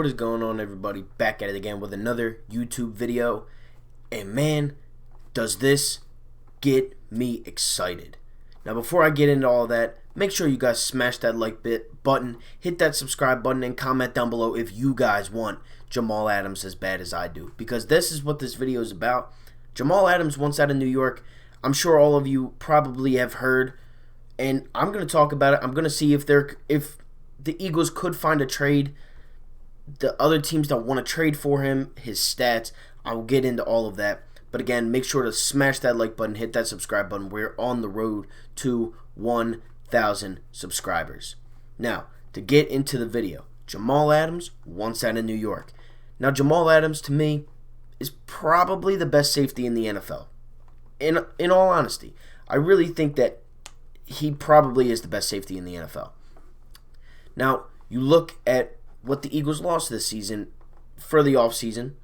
What is going on, everybody? Back at it again with another YouTube video. And man, does this get me excited. Now, before I get into all that, make sure you guys smash that like button, hit that subscribe button, and comment down below if you guys want Jamal Adams as bad as I do. Because this is what this video is about. Jamal Adams wants out of New York. I'm sure all of you probably have heard. And I'm going to talk about it. I'm going to see if the Eagles could find a trade. The other teams that want to trade for him, his stats. I will get into all of that. But again, make sure to smash that like button, hit that subscribe button. We're on the road to 1,000 subscribers. Now, to get into the video, Jamal Adams wants out of New York. Now, Jamal Adams, to me, is probably the best safety in the NFL. In all honesty, I really think that he probably is the best safety in the NFL. Now, you look at what the Eagles lost this season for the offseason.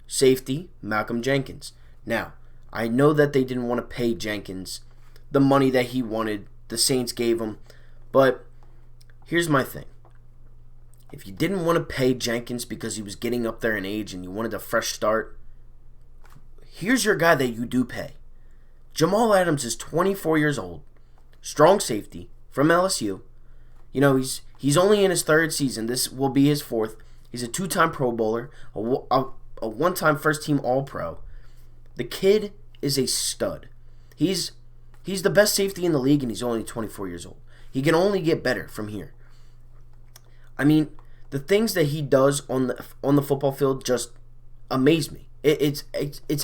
Safety, Malcolm Jenkins. Now, I know that they didn't want to pay Jenkins the money that he wanted. The Saints gave him. But here's my thing. If you didn't want to pay Jenkins because he was getting up there in age and you wanted a fresh start, here's your guy that you do pay. Jamal Adams is 24 years old. Strong safety from LSU. You know, he's only in his third season. This will be his fourth. He's a two-time Pro Bowler, a one-time first-team All-Pro. The kid is a stud. He's the best safety in the league, and he's only 24 years old. He can only get better from here. I mean, the things that he does on the football field just amaze me. It's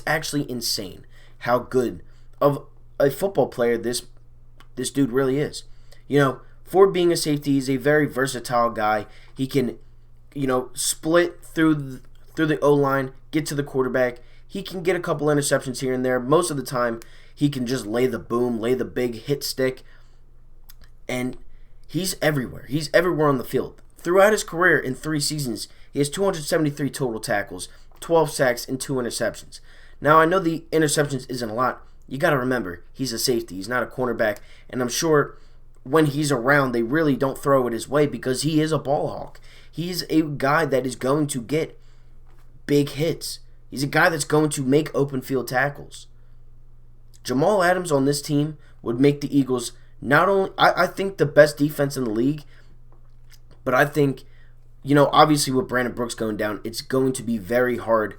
actually insane how good of a football player this dude really is. You know, for being a safety, he's a very versatile guy. He can, split through the O-line, get to the quarterback. He can get a couple interceptions here and there. Most of the time, he can just lay the boom, lay the big hit stick. And he's everywhere. He's everywhere on the field. Throughout his career in 3 seasons, he has 273 total tackles, 12 sacks, and 2 interceptions. Now, I know the interceptions isn't a lot. You got to remember, he's a safety. He's not a cornerback. And I'm sure when he's around, they really don't throw it his way because he is a ball hawk. He's a guy that is going to get big hits. He's a guy that's going to make open field tackles. Jamal Adams on this team would make the Eagles not only, I think, the best defense in the league, but I think, obviously with Brandon Brooks going down, it's going to be very hard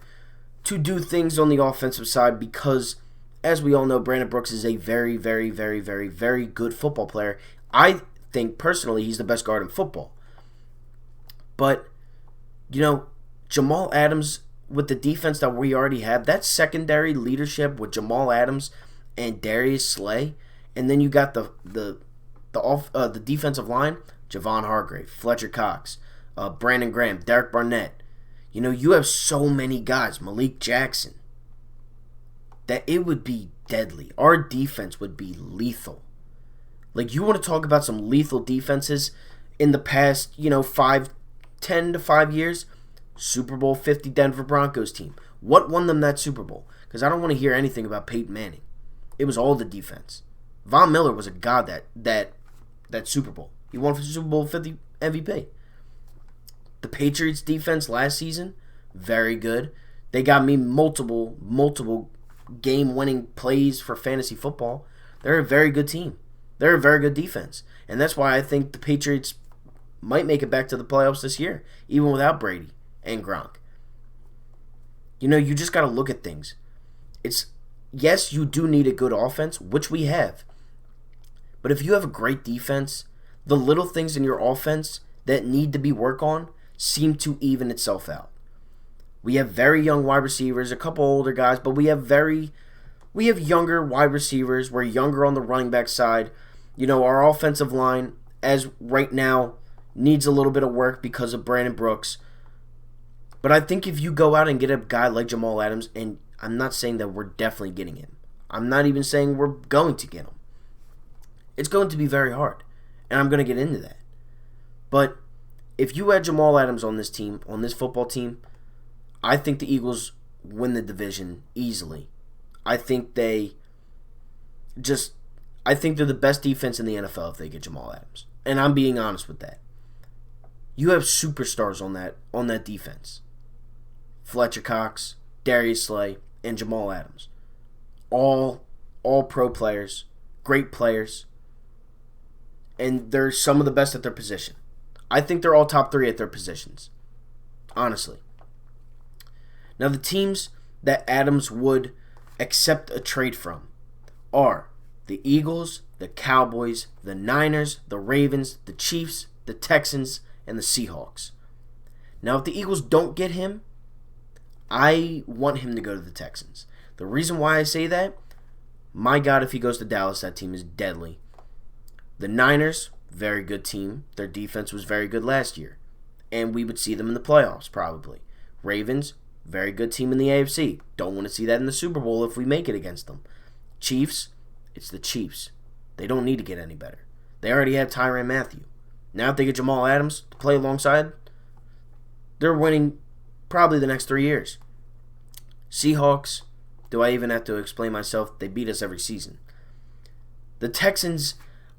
to do things on the offensive side because, as we all know, Brandon Brooks is a very, very, very, very, very good football player. I think, personally, he's the best guard in football. But, Jamal Adams, with the defense that we already have, that secondary leadership with Jamal Adams and Darius Slay, and then you got the defensive line, Javon Hargrave, Fletcher Cox, Brandon Graham, Derek Barnett. You have so many guys, Malik Jackson, that it would be deadly. Our defense would be lethal. Like, you want to talk about some lethal defenses in the past, 10 to 5 years? Super Bowl 50 Denver Broncos team. What won them that Super Bowl? Because I don't want to hear anything about Peyton Manning. It was all the defense. Von Miller was a god that Super Bowl. He won for Super Bowl 50 MVP. The Patriots defense last season, very good. They got me multiple game-winning plays for fantasy football. They're a very good team. They're a very good defense. And that's why I think the Patriots might make it back to the playoffs this year, even without Brady and Gronk. You just got to look at things. Yes, you do need a good offense, which we have. But if you have a great defense, the little things in your offense that need to be worked on seem to even itself out. We have very young wide receivers, a couple older guys, but we have younger wide receivers. We're younger on the running back side. Our offensive line, as right now, needs a little bit of work because of Brandon Brooks. But I think if you go out and get a guy like Jamal Adams, and I'm not saying that we're definitely getting him. I'm not even saying we're going to get him. It's going to be very hard, and I'm going to get into that. But if you had Jamal Adams on this team, on this football team, I think the Eagles win the division easily. I think they're the best defense in the NFL if they get Jamal Adams. And I'm being honest with that. You have superstars on that defense. Fletcher Cox, Darius Slay, and Jamal Adams. All pro players, great players, and they're some of the best at their position. I think they're all top 3 at their positions, honestly. Now, the teams that Adams would accept a trade from are the Eagles, the Cowboys, the Niners, the Ravens, the Chiefs, the Texans, and the Seahawks. Now, if the Eagles don't get him, I want him to go to the Texans. The reason why I say that, my God, if he goes to Dallas, that team is deadly. The Niners, very good team. Their defense was very good last year, and we would see them in the playoffs probably. Ravens, very good team in the AFC. Don't want to see that in the Super Bowl if we make it against them. Chiefs, it's the Chiefs. They don't need to get any better. They already have Tyrann Mathieu. Now if they get Jamal Adams to play alongside, they're winning probably the next 3 years. Seahawks, do I even have to explain myself? They beat us every season. The Texans,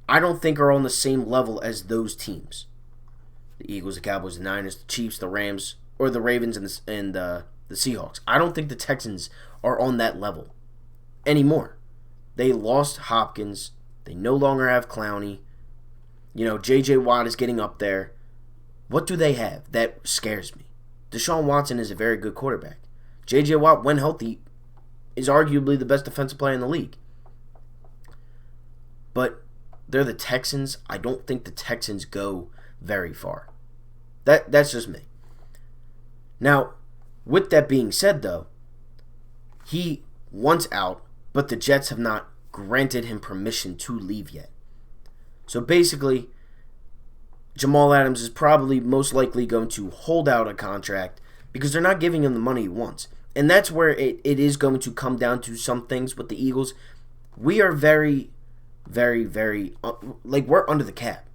I don't think are on the same level as those teams. The Eagles, the Cowboys, the Niners, the Chiefs, the Rams, or the Ravens and the Seahawks. I don't think the Texans are on that level anymore. They lost Hopkins. They no longer have Clowney. J.J. Watt is getting up there. What do they have? That scares me. Deshaun Watson is a very good quarterback. J.J. Watt, when healthy, is arguably the best defensive player in the league. But they're the Texans. I don't think the Texans go very far. That's just me. Now, with that being said, though, he wants out, but the Jets have not granted him permission to leave yet. So basically, Jamal Adams is probably most likely going to hold out a contract because they're not giving him the money he wants. And that's where it is going to come down to some things with the Eagles. We are very, very, very, we're under the cap.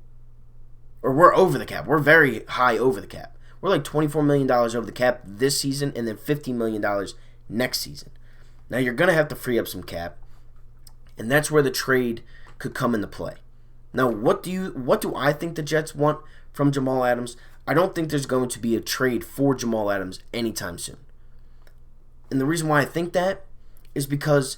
Or we're over the cap. We're very high over the cap. We're like $24 million over the cap this season and then $50 million next season. Now you're going to have to free up some cap. And that's where the trade could come into play. Now, what do I think the Jets want from Jamal Adams? I don't think there's going to be a trade for Jamal Adams anytime soon. And the reason why I think that is because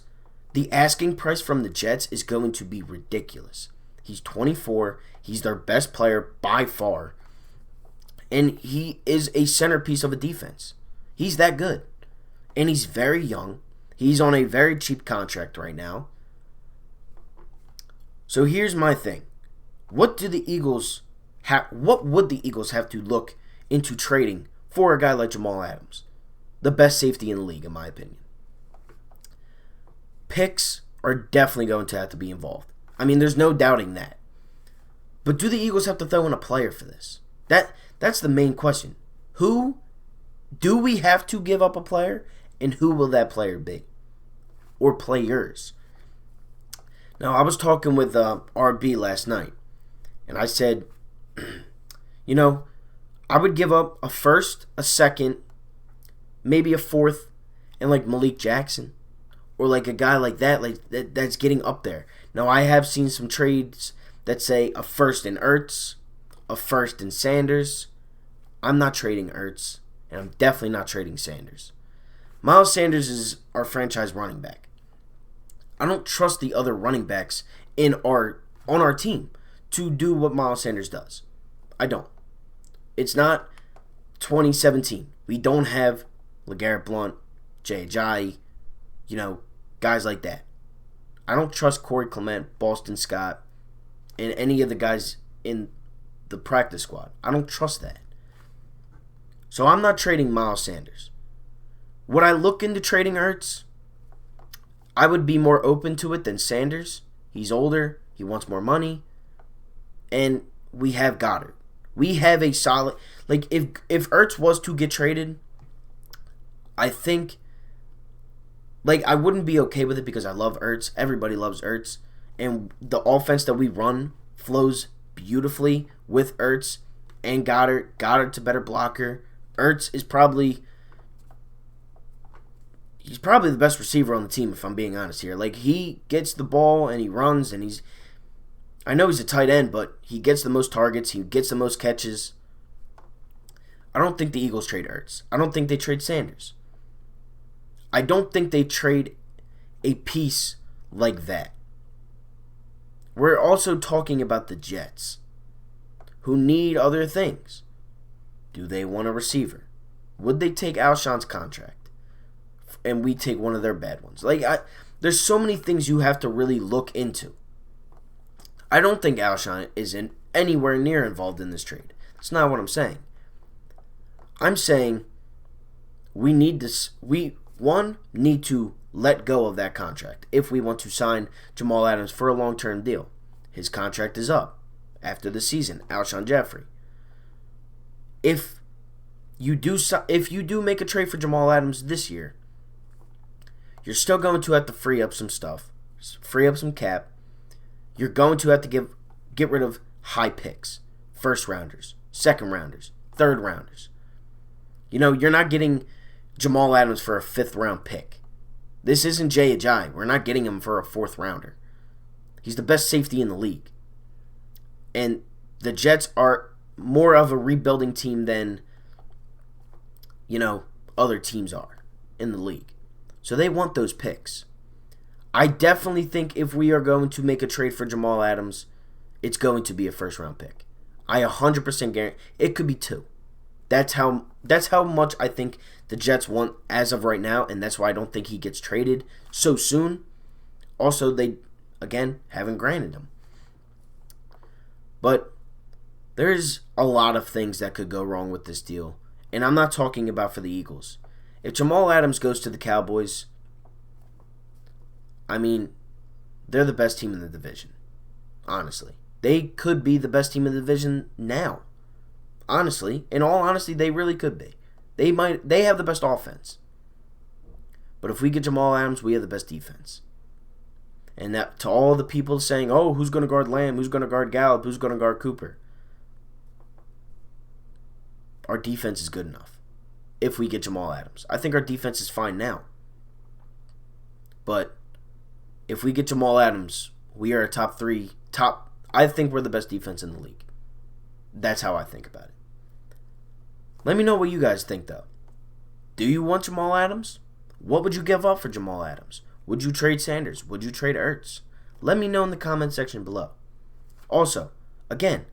the asking price from the Jets is going to be ridiculous. He's 24. He's their best player by far. And he is a centerpiece of a defense. He's that good. And he's very young. He's on a very cheap contract right now. So here's my thing. What would the Eagles have to look into trading for a guy like Jamal Adams? The best safety in the league, in my opinion. Picks are definitely going to have to be involved. I mean, there's no doubting that. But do the Eagles have to throw in a player for this? That's the main question. Who do we have to give up a player, and who will that player be? Or players? Now, I was talking with RB last night, and I said, I would give up a first, a second, maybe a fourth, and like Malik Jackson, or like a guy like that, that's getting up there. Now, I have seen some trades that say a first in Ertz, a first in Sanders. I'm not trading Ertz, and I'm definitely not trading Sanders. Miles Sanders is our franchise running back. I don't trust the other running backs on our team to do what Miles Sanders does. I don't. It's not 2017. We don't have LeGarrette Blount, Jay Ajayi, guys like that. I don't trust Corey Clement, Boston Scott, and any of the guys in the practice squad. I don't trust that. So I'm not trading Miles Sanders. Would I look into trading Ertz? I would be more open to it than Sanders. He's older. He wants more money. And we have Goddard. We have a solid... if Ertz was to get traded, I think... I wouldn't be okay with it because I love Ertz. Everybody loves Ertz. And the offense that we run flows beautifully with Ertz and Goddard. Goddard's a better blocker. Ertz is probably... He's probably the best receiver on the team, if I'm being honest here. He gets the ball and he runs, and I know he's a tight end, but he gets the most targets. He gets the most catches. I don't think the Eagles trade Ertz. I don't think they trade Sanders. I don't think they trade a piece like that. We're also talking about the Jets, who need other things. Do they want a receiver? Would they take Alshon's contract? And we take one of their bad ones. There's so many things you have to really look into. I don't think Alshon is anywhere near involved in this trade. That's not what I'm saying. I'm saying we need this. We need to let go of that contract if we want to sign Jamal Adams for a long-term deal. His contract is up after the season. Alshon Jeffrey. If you do make a trade for Jamal Adams this year, you're still going to have to free up some stuff, free up some cap. You're going to have to get rid of high picks, first rounders, second rounders, third rounders. You're not getting Jamal Adams for a 5th round pick. This isn't Jay Ajayi. We're not getting him for a 4th rounder. He's the best safety in the league. And the Jets are more of a rebuilding team than, other teams are in the league. So they want those picks. I definitely think if we are going to make a trade for Jamal Adams, it's going to be a 1st round pick. I 100% guarantee it could be 2. That's how much I think the Jets want as of right now, and that's why I don't think he gets traded so soon. Also, they, again, haven't granted him. But there's a lot of things that could go wrong with this deal, and I'm not talking about for the Eagles. If Jamal Adams goes to the Cowboys, they're the best team in the division, honestly. They could be the best team in the division now. Honestly, in all honesty, they really could be. They have the best offense. But if we get Jamal Adams, we have the best defense. And that to all the people saying, oh, who's going to guard Lamb? Who's going to guard Gallup? Who's going to guard Cooper? Our defense is good enough if we get Jamal Adams. I think our defense is fine now. But if we get Jamal Adams, we are a top 3. I think we're the best defense in the league. That's how I think about it. Let me know what you guys think, though. Do you want Jamal Adams? What would you give up for Jamal Adams? Would you trade Sanders? Would you trade Ertz? Let me know in the comment section below. Also, again,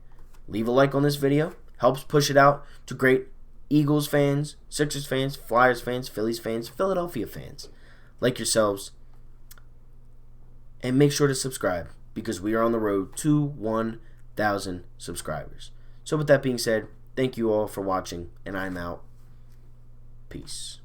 leave a like on this video. Helps push it out to great Eagles fans, Sixers fans, Flyers fans, Phillies fans, Philadelphia fans like yourselves. And make sure to subscribe because we are on the road to 1,000 subscribers. So with that being said, thank you all for watching, and I'm out. Peace.